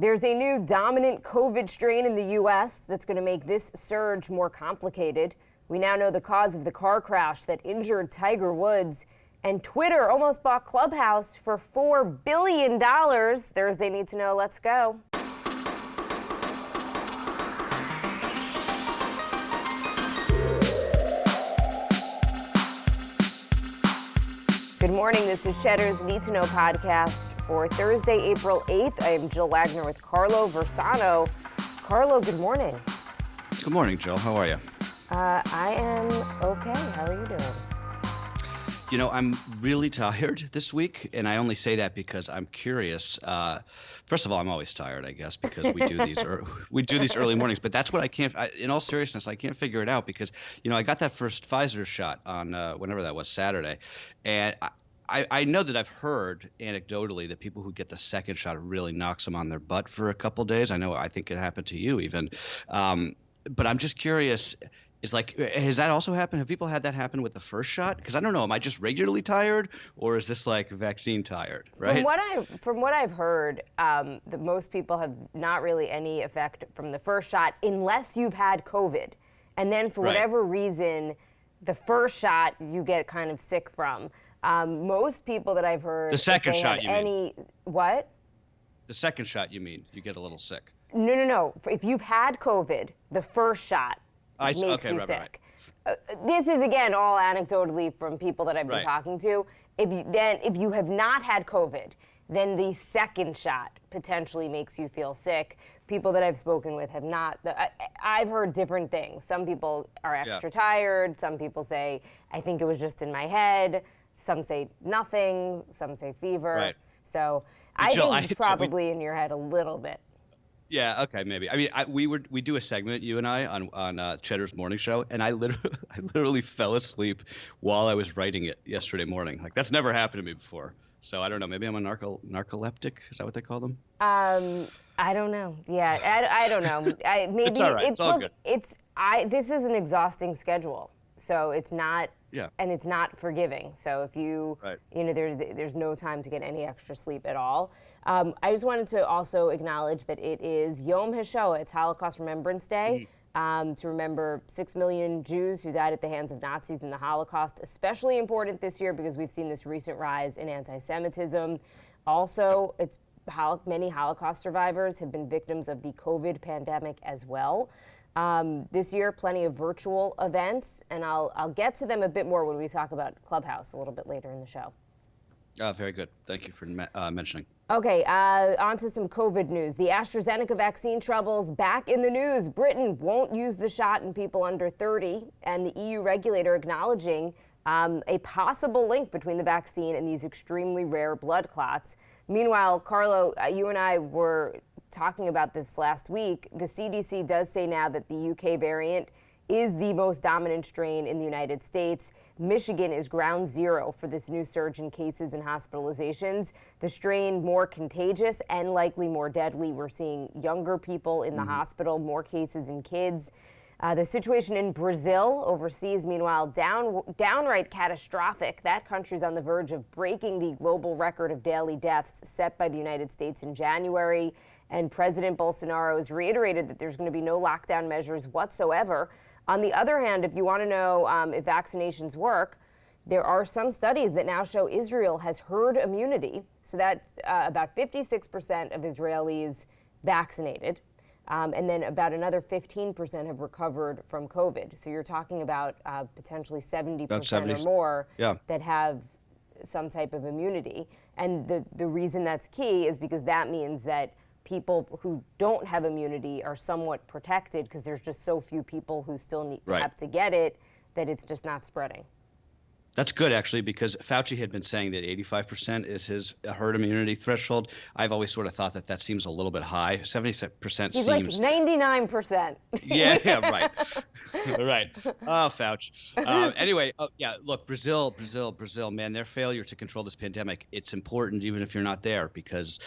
There's a new dominant COVID strain in the U.S. that's going to make this surge more complicated. We now know the cause of the car crash that injured Tiger Woods. And Twitter almost bought Clubhouse for $4 billion. Thursday Need to Know. Let's go. Good morning. This is Cheddar's Need to Know podcast for Thursday, April 8th. I am Jill Wagner with Carlo Versano. Carlo, good morning. Good morning, Jill. How are you? I am okay. How are you doing? You know, I'm really tired this week, and I only say that because I'm curious. First of all, I'm always tired, I guess, because we do these early mornings. But that's what I can't. In all seriousness, I can't figure it out because I got that first Pfizer shot on whenever that was, Saturday, and I know that I've heard anecdotally that people who get the second shot really knocks them on their butt for a couple days. I think it happened to you even, but I'm just curious. Has that also happened? Have people had that happen with the first shot? Because I don't know, am I just regularly tired, or is this like vaccine tired, right? From what I've heard, that most people have not really any effect from the first shot unless you've had COVID. And then for whatever reason, the first shot you get kind of sick from. Most people that I've heard— The second shot, you mean? What? The second shot, you mean? You get a little sick. No. If you've had COVID, the first shot makes you sick. Right. This is, again, all anecdotally from people that I've been talking to. If you have not had COVID, then the second shot potentially makes you feel sick. People that I've spoken with have not. I've heard different things. Some people are extra tired. Some people say, I think it was just in my head. Some say nothing. Some say fever. Right. So I think it's probably in your head a little bit. Yeah, okay, maybe. I mean, we do a segment, you and I, on Cheddar's morning show, and I literally fell asleep while I was writing it yesterday morning. Like, that's never happened to me before. So I don't know. Maybe I'm a narcoleptic. Is that what they call them? I don't know. Yeah, I don't know. Maybe it's all right. It's all good. This is an exhausting schedule, so it's not. Yeah. And it's not forgiving. So if there's no time to get any extra sleep at all. I just wanted to also acknowledge that it is Yom HaShoah. It's Holocaust Remembrance Day, to remember 6 million Jews who died at the hands of Nazis in the Holocaust. Especially important this year because we've seen this recent rise in anti-Semitism. Also, many Holocaust survivors have been victims of the COVID pandemic as well. This year, plenty of virtual events, and I'll get to them a bit more when we talk about Clubhouse a little bit later in the show. Very good. Thank you for mentioning. Okay, on to some COVID news. The Astrazeneca vaccine troubles back in the news. Britain won't use the shot in people under 30, and the EU regulator acknowledging a possible link between the vaccine and these extremely rare blood clots. Meanwhile, Carlo, you and I were talking about this last week. The CDC does say now that the UK variant is the most dominant strain in the United States. Michigan is ground zero for this new surge in cases and hospitalizations. The strain more contagious and likely more deadly. We're seeing younger people in the hospital, more cases in kids. The situation in Brazil overseas, meanwhile, downright catastrophic. That country's on the verge of breaking the global record of daily deaths set by the United States in January. And President Bolsonaro has reiterated that there's going to be no lockdown measures whatsoever. On the other hand, if you want to know if vaccinations work, there are some studies that now show Israel has herd immunity. So that's about 56% of Israelis vaccinated. And then about another 15% have recovered from COVID. So you're talking about potentially 70% or more that have some type of immunity. And the reason that's key is because that means that people who don't have immunity are somewhat protected because there's just so few people who still have to get it that it's just not spreading. That's good, actually, because Fauci had been saying that 85% is his herd immunity threshold. I've always sort of thought that seems a little bit high. 70% He's seems like 99%. Yeah, right. Right. Oh, Fauci. Anyway, look, Brazil, man, their failure to control this pandemic, it's important even if you're not there because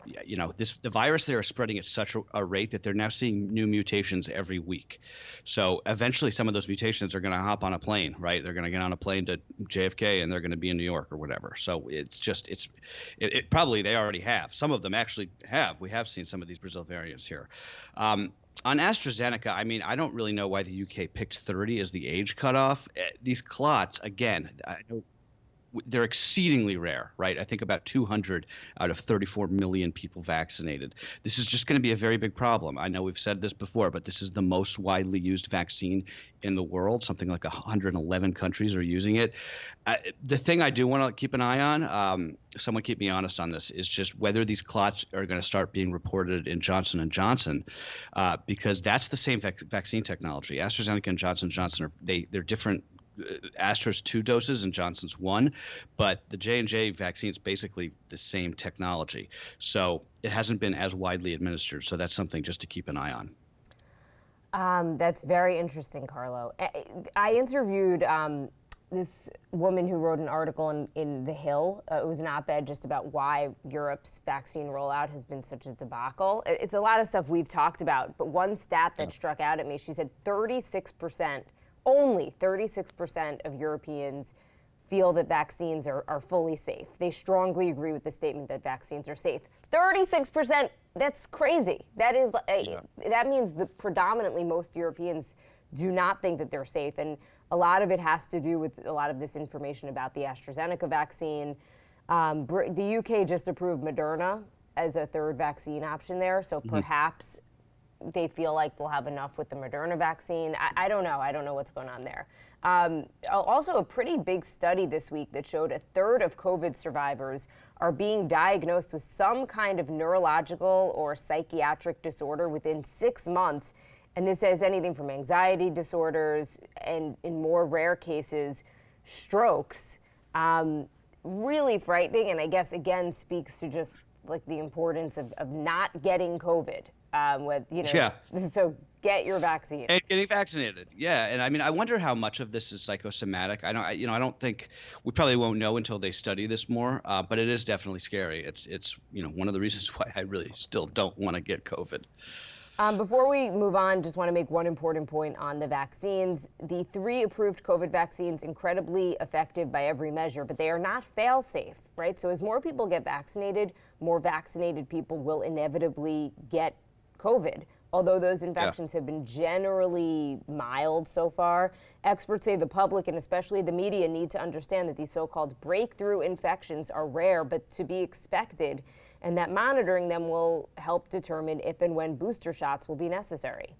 the virus there is spreading at such a rate that they're now seeing new mutations every week. So eventually some of those mutations are going to hop on a plane, right? They're going to get on a plane to JFK and they're going to be in New York or whatever. So it probably they already have. Some of them actually have. We have seen some of these Brazil variants here. On AstraZeneca, I mean, I don't really know why the UK picked 30 as the age cutoff. These clots, again, I know they're exceedingly rare, right? I think about 200 out of 34 million people vaccinated. This is just going to be a very big problem. I know we've said this before, but this is the most widely used vaccine in the world. Something like 111 countries are using it. The thing I do want to keep an eye on, someone keep me honest on this, is just whether these clots are going to start being reported in Johnson & Johnson, because that's the same vaccine technology. AstraZeneca and Johnson & Johnson, they're different. Astra's 2 doses and Johnson's 1, but the J&J vaccine is basically the same technology. So it hasn't been as widely administered. So that's something just to keep an eye on. That's very interesting, Carlo. I interviewed this woman who wrote an article in The Hill. It was an op-ed just about why Europe's vaccine rollout has been such a debacle. It's a lot of stuff we've talked about, but one stat that struck out at me, she said 36%, only 36% of Europeans feel that vaccines are fully safe. They strongly agree with the statement that vaccines are safe. 36%, that's crazy. That means that predominantly most Europeans do not think that they're safe. And a lot of it has to do with a lot of this information about the AstraZeneca vaccine. The UK just approved Moderna as a third vaccine option there. So perhaps they feel like they'll have enough with the Moderna vaccine. I don't know. I don't know what's going on there. Also, a pretty big study this week that showed a third of COVID survivors are being diagnosed with some kind of neurological or psychiatric disorder within 6 months. And this says anything from anxiety disorders and, in more rare cases, strokes. Really frightening, and I guess, again, speaks to just like the importance of not getting COVID. So get your vaccine. And getting vaccinated, yeah. And I mean, I wonder how much of this is psychosomatic. I don't think we probably won't know until they study this more. But it is definitely scary. It's one of the reasons why I really still don't want to get COVID. Before we move on, just want to make one important point on the vaccines. The 3 approved COVID vaccines, incredibly effective by every measure, but they are not fail-safe, right? So as more people get vaccinated, more vaccinated people will inevitably get COVID. Although those infections have been generally mild so far, experts say the public and especially the media need to understand that these so-called breakthrough infections are rare but to be expected, and that monitoring them will help determine if and when booster shots will be necessary.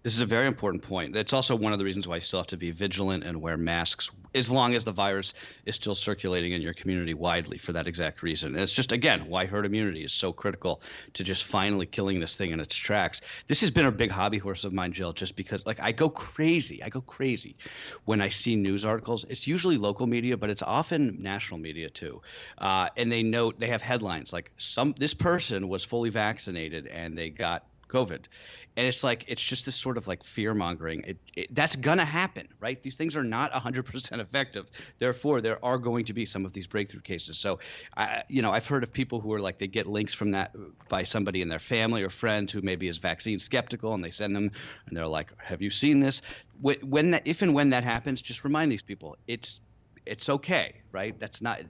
This is a very important point. That's also one of the reasons why you still have to be vigilant and wear masks as long as the virus is still circulating in your community widely for that exact reason. And it's just, again, why herd immunity is so critical to just finally killing this thing in its tracks. This has been a big hobby horse of mine, Jill, just because I go crazy when I see news articles. It's usually local media, but it's often national media too. And they have headlines like this person was fully vaccinated and they got COVID. And it's just this sort of like fear mongering. That's gonna happen, right? These things are not 100% effective. Therefore, there are going to be some of these breakthrough cases. So, I've heard of people who are like, they get links from that by somebody in their family or friend who maybe is vaccine skeptical, and they send them, and they're like, "Have you seen this?" If and when that happens, just remind these people it's okay, right?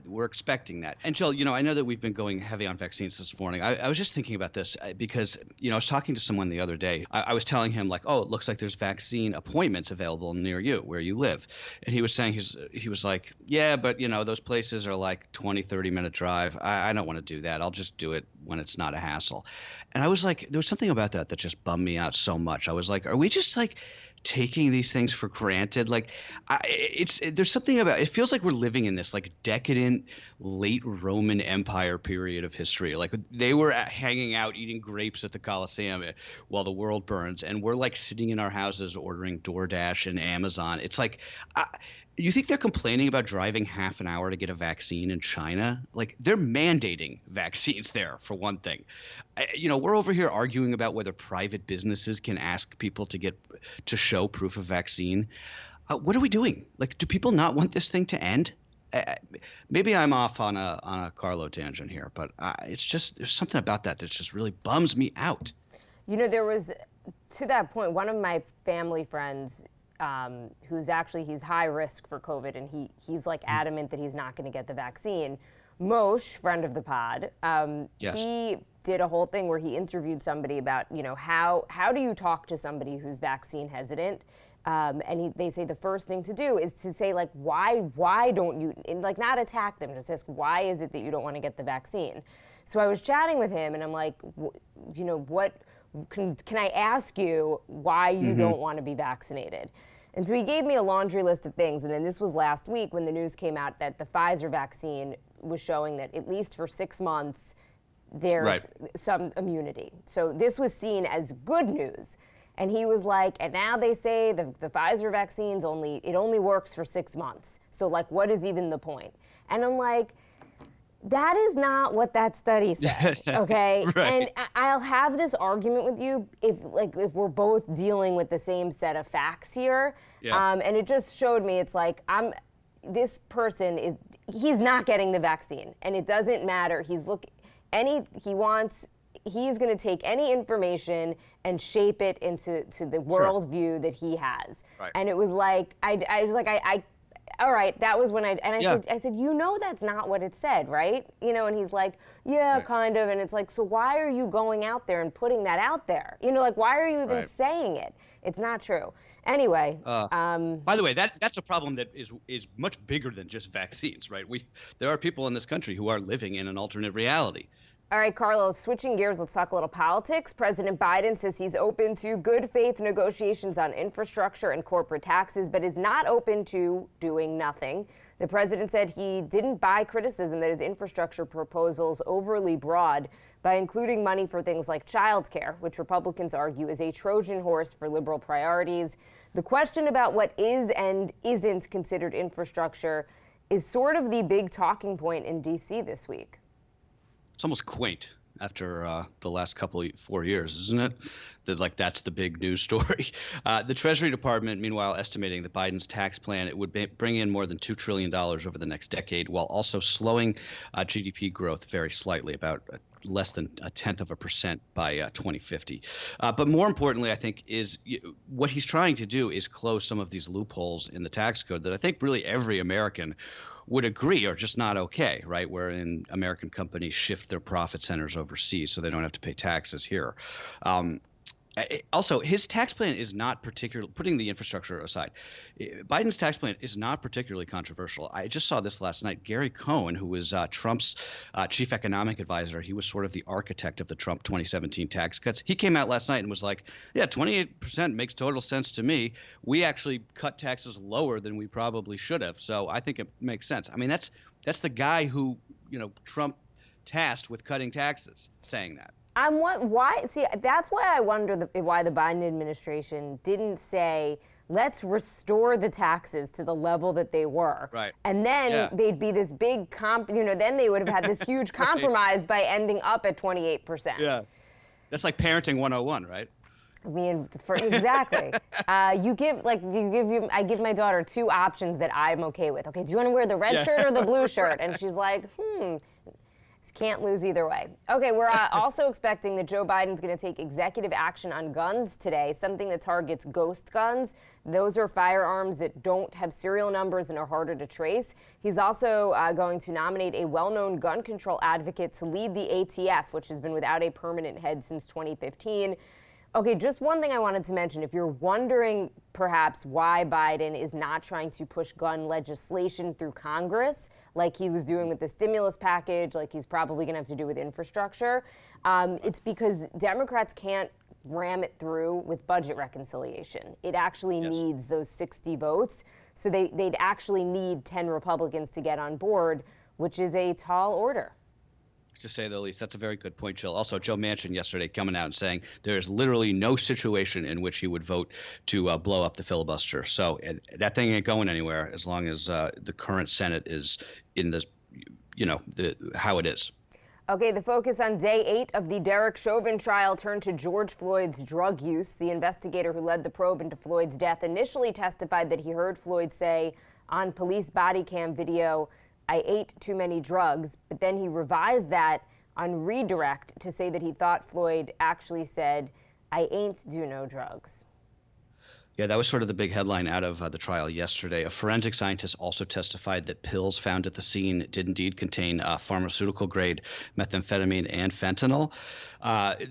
We're expecting that. And Jill, I know that we've been going heavy on vaccines this morning. I was just thinking about this because, I was talking to someone the other day. I was telling him like, oh, it looks like there's vaccine appointments available near you, where you live. And he was saying, he was like, yeah, but those places are like 20, 30-minute drive. I don't want to do that. I'll just do it when it's not a hassle. And I was like, there was something about that just bummed me out so much. I was like, are we just like taking these things for granted? There's something about it. Feels like we're living in this like decadent late Roman Empire period of history. Like they were hanging out eating grapes at the Colosseum while the world burns, and we're like sitting in our houses ordering DoorDash and Amazon. It's like you think they're complaining about driving half an hour to get a vaccine in China? Like they're mandating vaccines there, for one thing. We're over here arguing about whether private businesses can ask people to show proof of vaccine. What are we doing? Like, do people not want this thing to end? maybe I'm off on a Carlo tangent here, but it's just there's something about that that just really bums me out. You know, there was, to that point, one of my family friends, he's high risk for COVID, and he's like adamant that he's not going to get the vaccine. Moshe, friend of the pod, Yes. he did a whole thing where he interviewed somebody about, how do you talk to somebody who's vaccine hesitant? And they say the first thing to do is to say, like, why don't you, and, like, not attack them, just ask, why is it that you don't want to get the vaccine? So I was chatting with him, and I'm like, what, can I ask you why you don't want to be vaccinated? And so he gave me a laundry list of things, and then this was last week when the news came out that the Pfizer vaccine was showing that at least for 6 months, there's some immunity. So this was seen as good news. And he was like, and now they say the Pfizer vaccine's only works for 6 months. So, like, what is even the point? And I'm like, that is not what that study said, okay? Right. And I'll have this argument with you if we're both dealing with the same set of facts here. Yeah. And it just showed me, it's like, this person he's not getting the vaccine, and it doesn't matter. He's going to take any information and shape it into the worldview that he has. Right. And it was like, I was like, all right, that was when I said, that's not what it said, right? And he's like, yeah, Right. kind of. And it's like, so why are you going out there and putting that out there? Like, why are you even saying it? It's not true. Anyway. By the way, that's a problem that is much bigger than just vaccines, right? There are people in this country who are living in an alternate reality. All right, Carlos, switching gears, let's talk a little politics. President Biden says he's open to good faith negotiations on infrastructure and corporate taxes, but is not open to doing nothing. The president said he didn't buy criticism that his infrastructure proposal's overly broad by including money for things like childcare, which Republicans argue is a Trojan horse for liberal priorities. The question about what is and isn't considered infrastructure is sort of the big talking point in D.C. this week. It's almost quaint after the last 4 years, isn't it? That's the big news story. The Treasury Department, meanwhile, estimating that Biden's tax plan, it would bring in more than $2 trillion over the next decade, while also slowing GDP growth very slightly, about less than 0.1% by 2050. But more importantly, I think, is what he's trying to do is close some of these loopholes in the tax code that I think really every American would agree are just not okay, right? Wherein American companies shift their profit centers overseas so they don't have to pay taxes here. Also, his tax plan is not particularly, putting the infrastructure aside, Biden's tax plan is not particularly controversial. I just saw this last night. Gary Cohn, who was Trump's chief economic advisor, he was sort of the architect of the Trump 2017 tax cuts. He came out last night and was like, yeah, 28% makes total sense to me. We actually cut taxes lower than we probably should have. So I think it makes sense. I mean, that's the guy who, Trump tasked with cutting taxes saying that. That's why I wonder why the Biden administration didn't say, let's restore the taxes to the level that they were. Right. And then they'd be this big then they would have had this huge compromise by ending up at 28%. Yeah. That's like parenting 101, right? I mean, exactly. I give my daughter 2 options that I'm okay with. Okay, do you want to wear the red shirt or the blue shirt? And she's like, can't lose either way. Okay, we're also expecting that Joe Biden's going to take executive action on guns today, something that targets ghost guns. Those are firearms that don't have serial numbers and are harder to trace. He's also going to nominate a well-known gun control advocate to lead the ATF, which has been without a permanent head since 2015. Okay, just one thing I wanted to mention. If you're wondering perhaps why Biden is not trying to push gun legislation through Congress like he was doing with the stimulus package, like he's probably going to have to do with infrastructure, it's because Democrats can't ram it through with budget reconciliation. It actually needs those 60 votes. So they'd actually need 10 Republicans to get on board, which is a tall order. To say the least. That's a very good point, Jill. Also, Joe Manchin yesterday coming out and saying there is literally no situation in which he would vote to blow up the filibuster. So that thing ain't going anywhere as long as the current Senate is in this, how it is. Okay, the focus on day 8 of the Derek Chauvin trial turned to George Floyd's drug use. The investigator who led the probe into Floyd's death initially testified that he heard Floyd say, on police body cam video, "I ate too many drugs," but then he revised that on redirect to say that he thought Floyd actually said, "I ain't do no drugs." Yeah, that was sort of the big headline out of the trial yesterday. A forensic scientist also testified that pills found at the scene did indeed contain pharmaceutical-grade methamphetamine and fentanyl.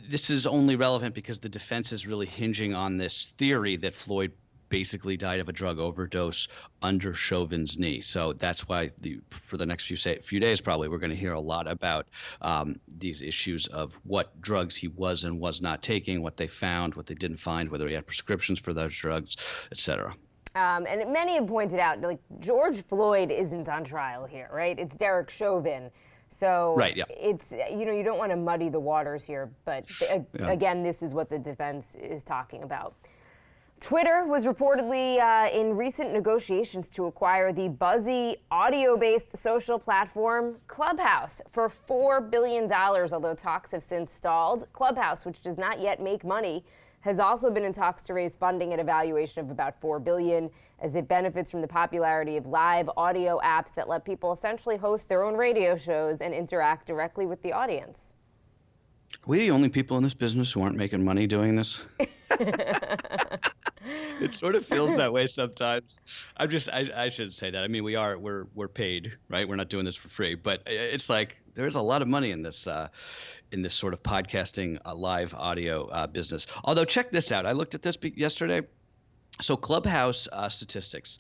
This is only relevant because the defense is really hinging on this theory that Floyd basically died of a drug overdose under Chauvin's knee. So that's why for the next few days, probably, we're going to hear a lot about these issues of what drugs he was and was not taking, what they found, what they didn't find, whether he had prescriptions for those drugs, et cetera. And many have pointed out, like, George Floyd isn't on trial here, right? It's Derek Chauvin. So right, yeah. It's, you don't want to muddy the waters here, but again, this is what the defense is talking about. Twitter was reportedly in recent negotiations to acquire the buzzy audio-based social platform Clubhouse for $4 billion, although talks have since stalled. Clubhouse, which does not yet make money, has also been in talks to raise funding at a valuation of about $4 billion, as it benefits from the popularity of live audio apps that let people essentially host their own radio shows and interact directly with the audience. Are we the only people in this business who aren't making money doing this? It sort of feels that way sometimes. I shouldn't say that. I mean, we're paid, right? We're not doing this for free, but it's like there's a lot of money in this sort of podcasting live audio business. Although, check this out. I looked at this yesterday. So Clubhouse statistics.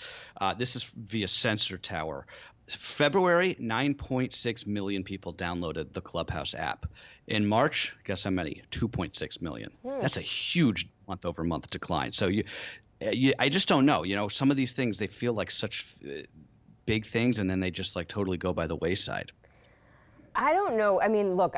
This is via Sensor Tower. February, 9.6 million people downloaded the Clubhouse app. In March, guess how many? 2.6 million. That's a huge month-over-month decline. So I just don't know. Some of these things, they feel like such big things, and then they just like totally go by the wayside. I don't know. I mean, look,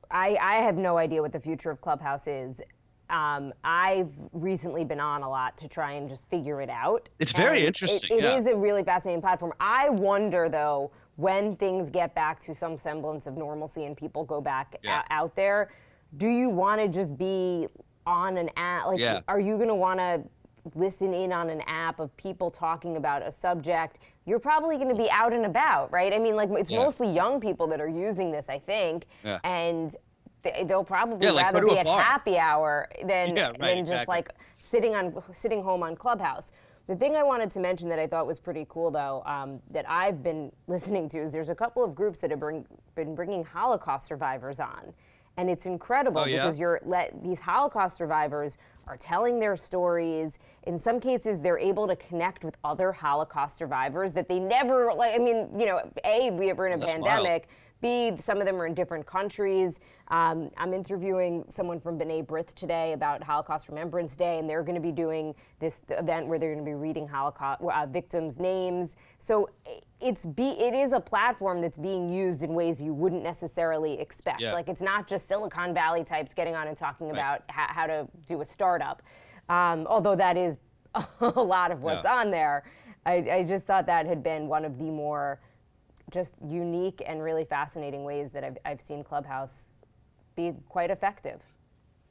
I have no idea what the future of Clubhouse is. I've recently been on a lot to try and just figure it out. It's very interesting. It is a really fascinating platform. I wonder, though, when things get back to some semblance of normalcy and people go back out there, do you want to just be on an app? Like, are you going to want to listen in on an app of people talking about a subject? You're probably going to be out and about, right? I mean, like, it's mostly young people that are using this, I think. Yeah. And they'll probably rather be at happy hour than just like sitting home on Clubhouse. The thing I wanted to mention that I thought was pretty cool, though, that I've been listening to is there's a couple of groups that have been bringing Holocaust survivors on. And it's incredible because these Holocaust survivors are telling their stories. In some cases, they're able to connect with other Holocaust survivors that they never, A, we're in a pandemic. Wild. B, some of them are in different countries. I'm interviewing someone from B'nai B'rith today about Holocaust Remembrance Day, and they're going to be doing this event where they're going to be reading Holocaust victims' names. So it is a platform that's being used in ways you wouldn't necessarily expect. Yeah. Like, it's not just Silicon Valley types getting on and talking about how to do a startup, although that is a lot of what's on there. I just thought that had been one of the more just unique and really fascinating ways that I've seen Clubhouse be quite effective.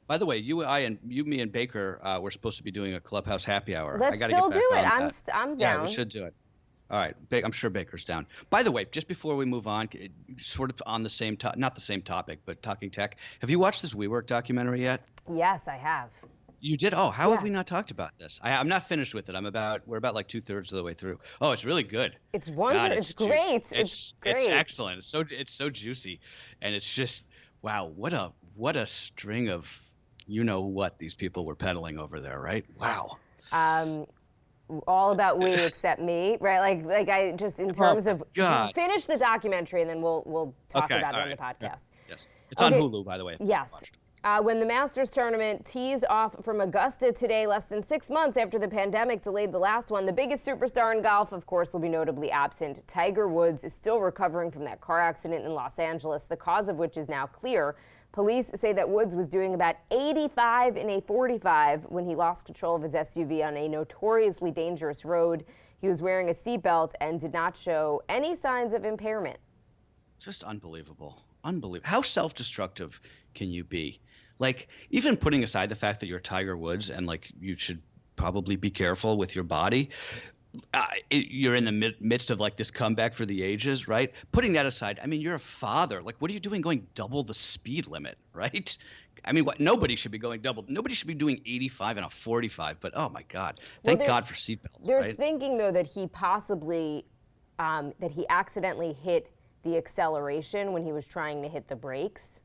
By the way, me and Baker were supposed to be doing a Clubhouse happy hour. Let's still do it. I'm down. Yeah, we should do it. All right, I'm sure Baker's down. By the way, just before we move on, sort of on the same not the same topic, but talking tech. Have you watched this Wework documentary yet? Yes, I have. You did? Oh, how have we not talked about this? I'm not finished with it. We're about like 2/3 of the way through. Oh, it's really good. It's wonderful. It's great. It's great. It's excellent. It's so juicy, and it's just wow. What a string of what these people were peddling over there, right? Wow. All about we except me, right? Like I just in terms of finish the documentary and then we'll talk about it on the podcast. Yeah. Yes, it's on Hulu, by the way. Yes. When the Masters tournament tees off from Augusta today, less than 6 months after the pandemic delayed the last one, the biggest superstar in golf, of course, will be notably absent. Tiger Woods is still recovering from that car accident in Los Angeles, the cause of which is now clear. Police say that Woods was doing about 85 in a 45 when he lost control of his SUV on a notoriously dangerous road. He was wearing a seatbelt and did not show any signs of impairment. Just unbelievable. Unbelievable. How self-destructive can you be? Like, even putting aside the fact that you're Tiger Woods and like you should probably be careful with your body, you're in the midst of like this comeback for the ages, right? Putting that aside, I mean, you're a father. Like, what are you doing going double the speed limit, right? I mean, nobody should be going double. Nobody should be doing 85 and a 45. But oh my God, thank God for seatbelts, There's right? thinking though that he possibly that he accidentally hit the acceleration when he was trying to hit the brakes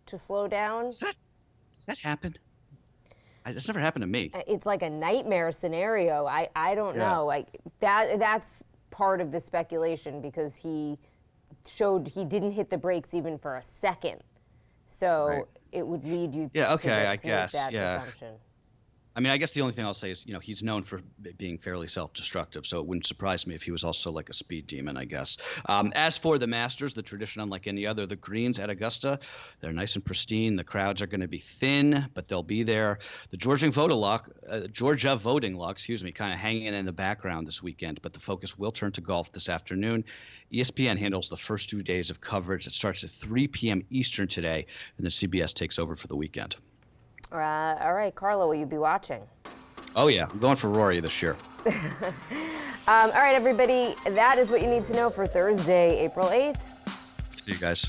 to slow down. Does that happen? That's never happened to me. It's like a nightmare scenario. I don't know. Like that's part of the speculation because he showed he didn't hit the brakes even for a second. So it would lead you to I make guess. that assumption. I mean, I guess the only thing I'll say is, he's known for being fairly self-destructive, so it wouldn't surprise me if he was also like a speed demon, I guess. As for the Masters, the tradition unlike any other, the greens at Augusta, they're nice and pristine. The crowds are going to be thin, but they'll be there. The Georgia voting law, kind of hanging in the background this weekend, but the focus will turn to golf this afternoon. ESPN handles the first 2 days of coverage. It starts at 3 p.m. Eastern today, and then CBS takes over for the weekend. All right, Carla, will you be watching? Oh, yeah. I'm going for Rory this year. All right, everybody. That is what you need to know for Thursday, April 8th. See you guys.